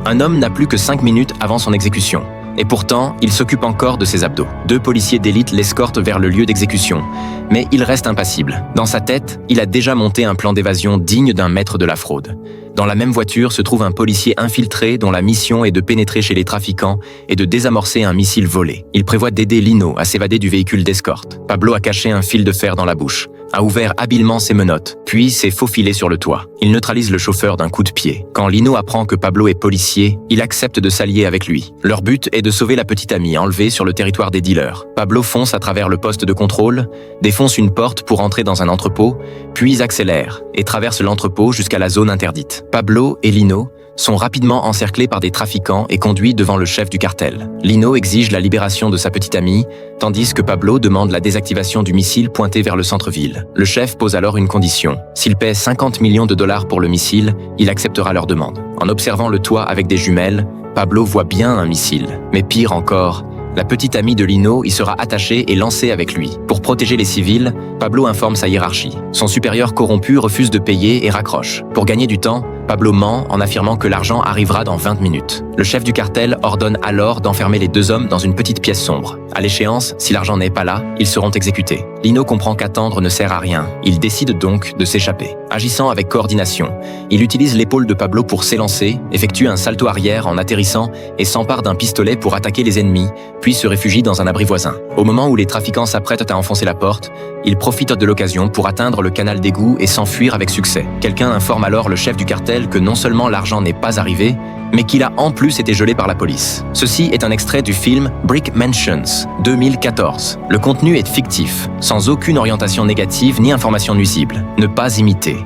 Un homme n'a plus que 5 minutes avant son exécution. Et pourtant, il s'occupe encore de ses abdos. 2 policiers d'élite l'escortent vers le lieu d'exécution, mais il reste impassible. Dans sa tête, il a déjà monté un plan d'évasion digne d'un maître de la fraude. Dans la même voiture se trouve un policier infiltré dont la mission est de pénétrer chez les trafiquants et de désamorcer un missile volé. Il prévoit d'aider Lino à s'évader du véhicule d'escorte. Pablo a caché un fil de fer dans la bouche, a ouvert habilement ses menottes, puis s'est faufilé sur le toit. Il neutralise le chauffeur d'un coup de pied. Quand Lino apprend que Pablo est policier, il accepte de s'allier avec lui. Leur but est de sauver la petite amie enlevée sur le territoire des dealers. Pablo fonce à travers le poste de contrôle, défonce une porte pour entrer dans un entrepôt, puis accélère et traverse l'entrepôt jusqu'à la zone interdite. Pablo et Lino sont rapidement encerclés par des trafiquants et conduits devant le chef du cartel. Lino exige la libération de sa petite amie, tandis que Pablo demande la désactivation du missile pointé vers le centre-ville. Le chef pose alors une condition. S'il paie 50 millions de dollars pour le missile, il acceptera leur demande. En observant le toit avec des jumelles, Pablo voit bien un missile. Mais pire encore, la petite amie de Lino y sera attachée et lancée avec lui. Pour protéger les civils, Pablo informe sa hiérarchie. Son supérieur corrompu refuse de payer et raccroche. Pour gagner du temps, Pablo ment en affirmant que l'argent arrivera dans 20 minutes. Le chef du cartel ordonne alors d'enfermer les 2 hommes dans une petite pièce sombre. À l'échéance, si l'argent n'est pas là, ils seront exécutés. Lino comprend qu'attendre ne sert à rien. Il décide donc de s'échapper. Agissant avec coordination, il utilise l'épaule de Pablo pour s'élancer, effectue un salto arrière en atterrissant et s'empare d'un pistolet pour attaquer les ennemis, puis se réfugie dans un abri voisin. Au moment où les trafiquants s'apprêtent à enfoncer la porte, il profite de l'occasion pour atteindre le canal d'égout et s'enfuir avec succès. Quelqu'un informe alors le chef du cartel que non seulement l'argent n'est pas arrivé, mais qu'il a en plus été gelé par la police. Ceci est un extrait du film Brick Mansions, 2014. Le contenu est fictif, sans aucune orientation négative ni information nuisible. Ne pas imiter.